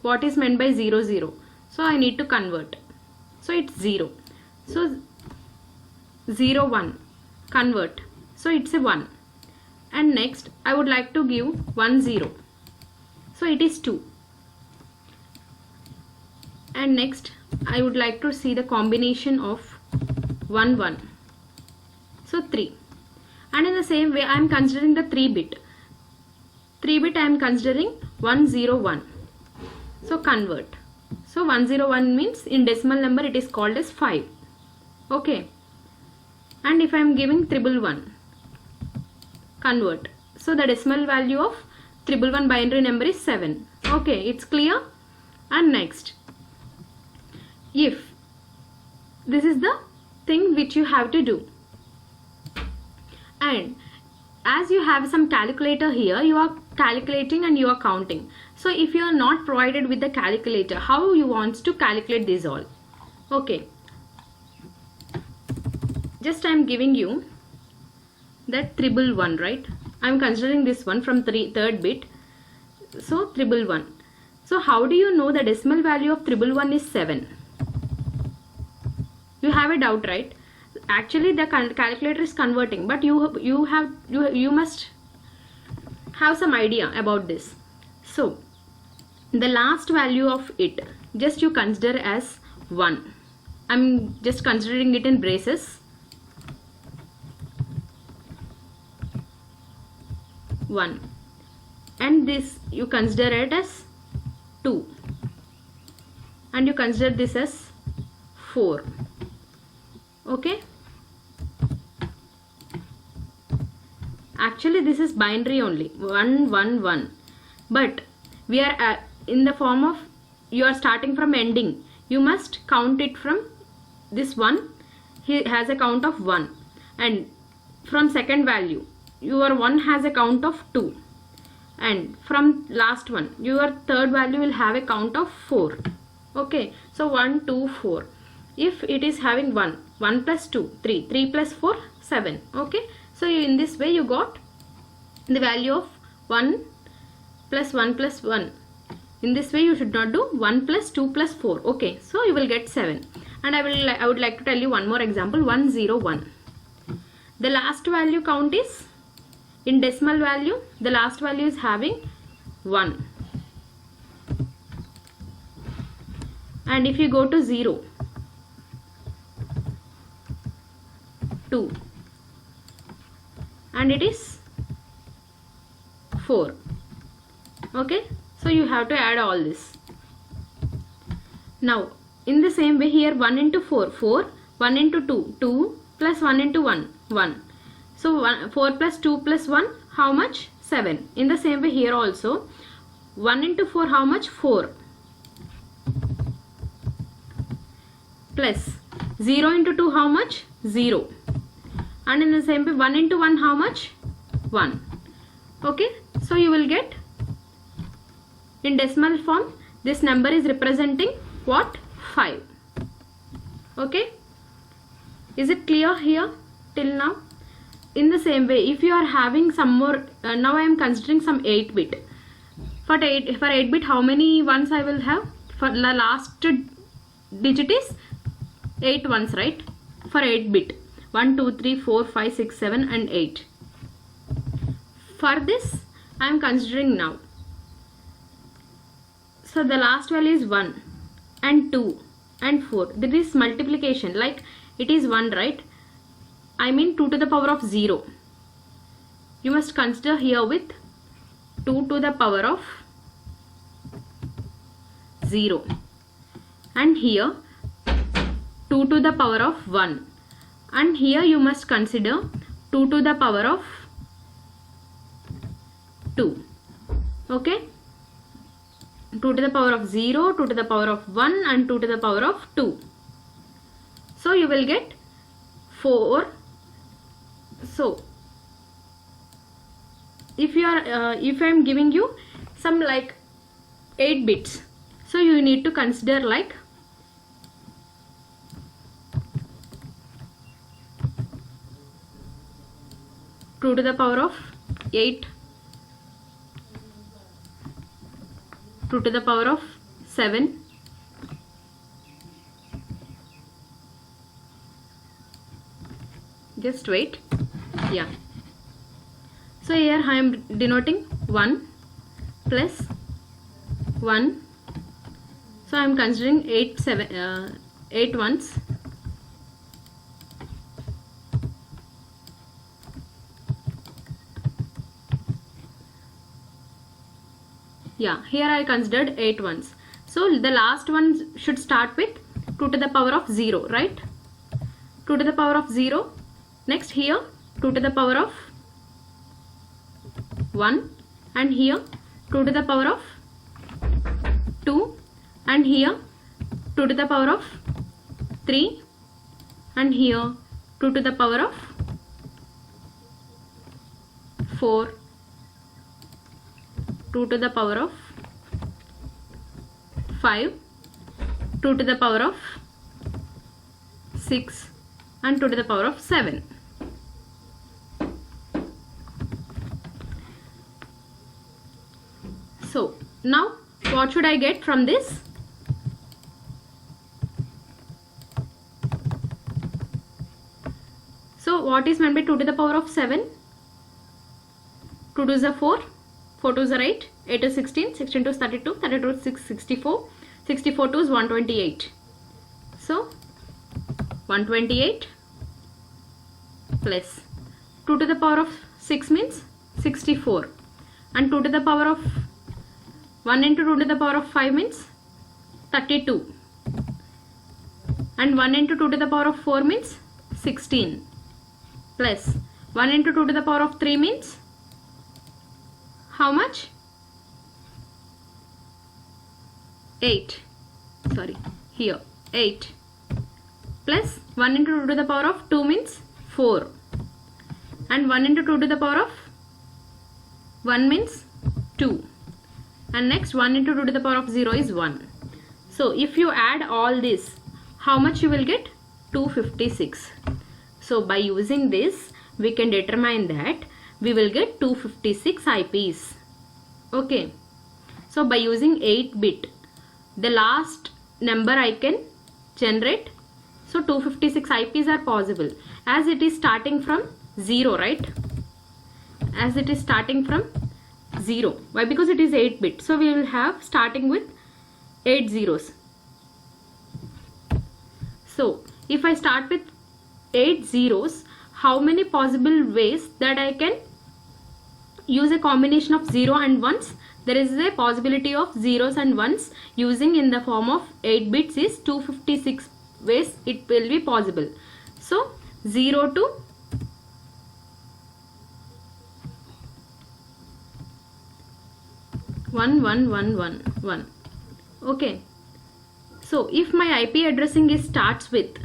what is meant by 0 0. So I need to convert. So it's 0. So 0 1, convert. So it's a 1. And next I would like to give 1 0. So it is 2. And next I would like to see the combination of 1 1. So 3. And in the same way I am considering the 3 bit. 3 bit I am considering 101. So convert. So 101 means in decimal number it is called as 5. Okay. And if I am giving 111, convert. So the decimal value of 111 binary number is 7. Okay, it's clear. And next, if this is the thing which you have to do, and as you have some calculator here, you are calculating and you are counting. So if you are not provided with the calculator, how you want to calculate this all? Okay, just I am giving you that 111, right? I am considering this one from third bit. So 111. So how do you know the decimal value of 111 is 7? You have a doubt, right? Actually the calculator is converting, but you must have some idea about this. So the last value of it, just you consider as 1. I'm just considering it in braces. 1. And this you consider it as 2. And you consider this as 4. Okay. Actually this is binary only, 1 1 1, but we are in the form of, you are starting from ending, you must count it from this one. He has a count of 1, and from second value your 1 has a count of 2, and from last one your third value will have a count of 4. Okay, so 1 2 4. If it is having 1 1 plus 2 3 3 plus 4 7. Okay, so in this way you got the value of 1 plus 1 plus 1. In this way you should not do 1 plus 2 plus 4. Okay, so you will get 7. And I would like to tell you one more example. 101. The last value count is in decimal value. The last value is having 1. And if you go to 0, 2, and it is 4. Okay, so you have to add all this. Now in the same way here, 1 into 4 4, 1 into 2 2, plus 1 into 1 1. So 4 plus 2 plus 1, how much? 7. In the same way here also, 1 into 4 how much? 4, plus 0 into 2 how much? 0. And in the same way 1 into 1 how much? 1. Okay, so you will get in decimal form, this number is representing what? 5. Okay, is it clear here till now? In the same way, if you are having some more, now I am considering some 8 bit. For 8 bit, how many ones I will have? For the last digit is 8 ones, right? For 8 bit, 1 2 3 4 5 6 7 and 8. For this I am considering now. So the last value is 1 and 2 and 4. This is multiplication, like it is 1, right? I mean 2 to the power of 0. You must consider here with 2 to the power of 0. And here 2 to the power of 1. And here you must consider 2 to the power of 2. Okay? 2 to the power of 0, 2 to the power of 1 and 2 to the power of 2. So you will get 4. So if I am giving you some like 8 bits, so you need to consider like 2 to the power of 8, 2 to the power of 7. Just wait. Yeah. So here I am denoting 1 plus 1. So I am considering 8 ones. Yeah, here I considered 8 ones. So the last one should start with 2 to the power of 0, right? 2 to the power of 0. Next here 2 to the power of 1, and here 2 to the power of 2, and here 2 to the power of 3, and here 2 to the power of 4, 2 to the power of 5, 2 to the power of 6, and 2 to the power of 7. So now what should I get from this? So what is meant by 2 to the power of 7? 2 2s are 4, 4 2s are 8, 8 is 16, 16 2s 32, 32 is 64, 64 2s 128. So 128 plus 2 to the power of 6 means 64, and 2 to the power of 1 into 2 to the power of 5 means 32, and 1 into 2 to the power of 4 means 16, plus 1 into 2 to the power of 3 means how much? 8. Sorry, here 8, plus 1 into 2 to the power of 2 means 4, and 1 into 2 to the power of 1 means 2, and next 1 into 2 to the power of 0 is 1. So if you add all this, how much you will get? 256. So by using this we can determine that we will get 256 IPs. Okay. So by using 8-bit, the last number I can generate. So 256 IPs are possible as it is starting from 0, right? As it is starting from 0. Why? Because it is 8-bit. So we will have starting with 8 zeros. So if I start with 8 zeros, how many possible ways that I can use a combination of 0 and 1s? There is a possibility of zeros and ones using in the form of 8 bits is 256 ways it will be possible. So 0 to 11111. Okay. So if my IP addressing is starts with